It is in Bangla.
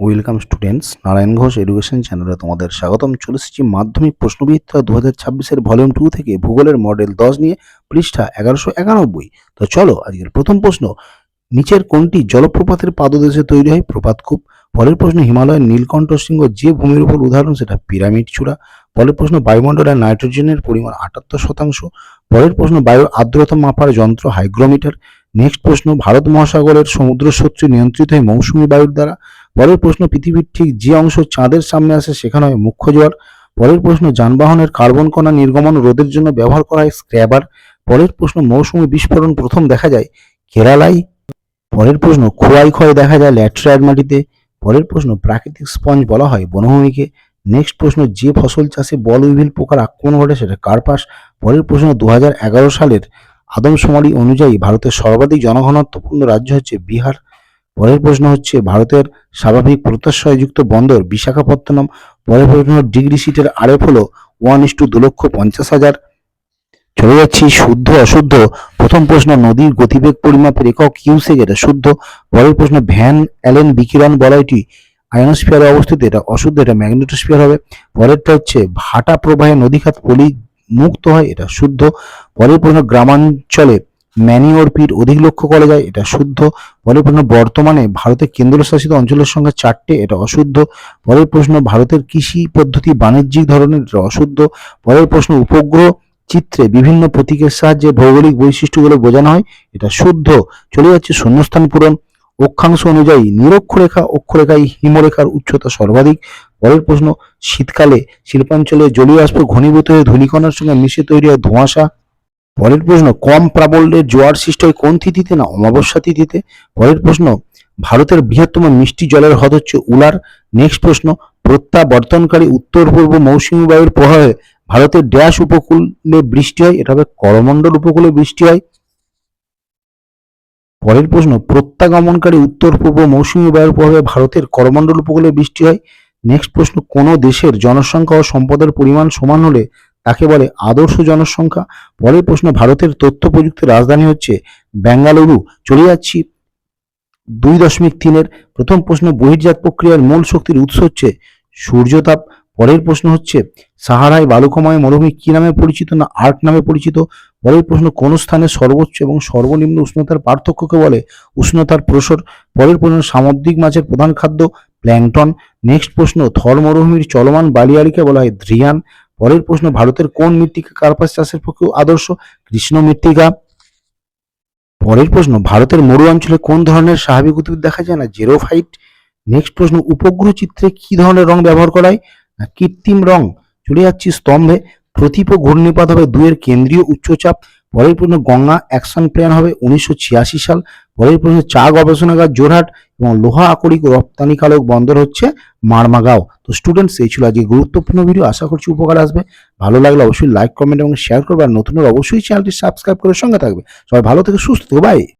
Welcome students, Narayan Ghosh education চ্যানেলে তোমাদের স্বাগতম। চলে এসেছি মাধ্যমিক প্রশ্নবিচিত্রা 2026-এর ভলিউম 2 থেকে ভূগোলের মডেল 10 নিয়ে, পৃষ্ঠা 1191। তো চলো আজকের প্রথম প্রশ্ন, নিচের কোনটি জলপ্রপাতের পাদদেশে তৈরি হয়? প্রপাতকূপ। পরের প্রশ্ন, হিমালয়ের নীলকণ্ঠ শৃঙ্গ যে ভূমির উপর উদাহরণ সেটা পিরামিড চূড়া। পরের প্রশ্ন, বায়ুমণ্ডলে নাইট্রোজেনের পরিমাণ 78%। পরের প্রশ্ন, বায়ুর আর্দ্রতা মাপার যন্ত্র হাইগ্রোমিটার। নেক্সট প্রশ্ন, ভারত মহাসাগরের সমুদ্র শক্তি নিয়ন্ত্রিত হয় মৌসুমী বায়ুর দ্বারা। পরের প্রশ্ন, পৃথিবীর ঠিক যে অংশ চাঁদের সামনে আসে সেখানে হয় মুখ্য জোয়ার। পরের প্রশ্ন, যানবাহনের কার্বন কণা নির্গমন রোধের জন্য ব্যবহার করা হয় স্ক্র্যাবার। পরের প্রশ্ন, মৌসুমী বিস্ফোরণ প্রথম দেখা যায় কেরালায়। পরের প্রশ্ন, খোয়াই ক্ষয় দেখা যায় ল্যাটেরাইট মাটিতে। পরের প্রশ্ন, প্রাকৃতিক স্পঞ্জ বলা হয় বনভূমিকে। নেক্সট প্রশ্ন, যে ফসল চাষে বল উইভিল পোকার আক্রমণ ঘটে সেটা কার্পাস। পরের প্রশ্ন, 2011 সালের আদমশুমারি অনুযায়ী ভারতের সর্বাধিক জনঘনত্বপূর্ণ রাজ্য হচ্ছে বিহার। পরের প্রশ্ন হচ্ছে, ভারতের স্বাভাবিক প্রত্যাশয়যুক্ত বন্দর বিশাখাপত্তনম। পরের প্রশ্ন, ডিগ্রি সিটের আরএফ হলো 1:2,50,000। চলে যাচ্ছি শুদ্ধ অশুদ্ধ। প্রথম প্রশ্ন, নদীর গতিবেগ পরিমাপের একক কিউসেক, এটা শুদ্ধ। পরের প্রশ্ন, ভ্যান অ্যালেন বিকিরণ বলয়টি আয়নোস্ফিয়ারে অবস্থিত, এটা অশুদ্ধ, এটা ম্যাগনেটোস্ফিয়ার হবে। পরেরটা হচ্ছে, ভাটা প্রবাহে নদীখাত পলি মুক্ত হয়, এটা শুদ্ধ। পরের প্রশ্ন, গ্রামাঞ্চলে ম্যানিওর পিট অধিক লক্ষ্য করা যায়, এটা শুদ্ধ। পরের প্রশ্ন, বর্তমানে ভারতের কেন্দ্রশাসিত অঞ্চলের সংখ্যা 4টে, এটা অশুদ্ধ। পরের প্রশ্ন, ভারতের কৃষি পদ্ধতি বাণিজ্যিক ধরনের, এটা অশুদ্ধ। পরের প্রশ্ন, উপগ্রহ চিত্রে বিভিন্ন প্রতীকের সাহায্যে ভৌগোলিক বৈশিষ্ট্যগুলো বোঝানো হয়, এটা শুদ্ধ। চলে যাচ্ছে শূন্যস্থান পূরণ। অক্ষাংশ অনুযায়ী নিরক্ষরেখা অক্ষরেখায় হিমরেখার উচ্চতা সর্বাধিক। পরের প্রশ্ন, শীতকালে শিল্পাঞ্চলে জলীয় বাষ্প ঘনীভূত হয়ে ধূলিকণার সঙ্গে মিশে তৈরি হয় ধোঁয়াশা। পরের প্রশ্ন, কম প্রাবল্যের জোয়ার সৃষ্টি হয় কোন তিথিতে? না, অমাবস্যা তিথিতে। পরের প্রশ্ন, ভারতের বৃহত্তম মিষ্টি জলের হ্রদ হচ্ছে উলার। নেক্সট প্রশ্ন, প্রত্যাবর্তনকারী উত্তর পূর্ব মৌসুমী বায়ুর প্রভাবে ভারতের ড্যাশ উপকূলে বৃষ্টি হয়? এটা হবে করমণ্ডল উপকূলে বৃষ্টি হয়। পরের প্রশ্ন, প্রত্যাগমনকারী উত্তর পূর্ব মৌসুমী বায়ুর প্রভাবে ভারতের করমণ্ডল উপকূলে বৃষ্টি হয়। নেক্সট প্রশ্ন, কোন দেশের জনসংখ্যা ও সম্পদের পরিমাণ সমান হলে তাকে বলে আদর্শ জনসংখ্যা। পরের প্রশ্ন, ভারতের তথ্য প্রযুক্তির রাজধানী হচ্ছে বেঙ্গালুরু। চলে যাচ্ছি 2.3-এর প্রথম প্রশ্ন, বহির্জাত প্রক্রিয়ার মূল শক্তির উৎস হচ্ছে সূর্যতাপ। পরের প্রশ্ন হচ্ছে, সাহারায় বালুকাময় মরুভূমি কি নামে পরিচিত? না, আর্ক নামে পরিচিত। পরের প্রশ্ন, কোন স্থানে সর্বোচ্চ এবং সর্বনিম্ন উষ্ণতার পার্থক্যকে বলে উষ্ণতার প্রসর। পরের প্রশ্ন, সামুদ্রিক মাছের প্রধান খাদ্য প্ল্যাঙ্কটন। নেক্সট প্রশ্ন, থর মরুভূমির চলমান বালিয়াড়িকে বলা হয় ধ্রিয়ান। পরের প্রশ্ন, ভারতের কোন মৃত্তিকা কার্পাস চাষের পক্ষে আদর্শ? কৃষ্ণ মৃত্তিকা। পরের প্রশ্ন, ভারতের মরু অঞ্চলে কোন ধরনের স্বাভাবিক উদ্ভিদ দেখা যায়? না, জেরোফাইট। নেক্সট প্রশ্ন, উপগ্রহ চিত্রে কি ধরনের রং ব্যবহার করা হয়? না, কৃত্রিম রং। চলে যাচ্ছি স্তম্ভে। প্রতীপ ঘূর্ণিপাত হবে 2-এর কেন্দ্রীয় উচ্চচাপ। পরের প্রশ্ন, গঙ্গা অ্যাকশন প্ল্যান হবে 1986 সাল। পরের প্রশ্ন, চা গবেষণাগার জোরহাট এবং লোহা আকরিক রপ্তানিকারক বন্দর হচ্ছে মারমাগাঁও। তো স্টুডেন্টস, এই ছিল আজকে গুরুত্বপূর্ণ ভিডিও। আশা করছি উপকার আসবে। ভালো লাগলে অবশ্যই লাইক কমেন্ট এবং শেয়ার করবে, আর নতুন অবশ্যই চ্যানেলটি সাবস্ক্রাইব করে সঙ্গে থাকবে। সবাই ভালো থেকে সুস্থ, বাই।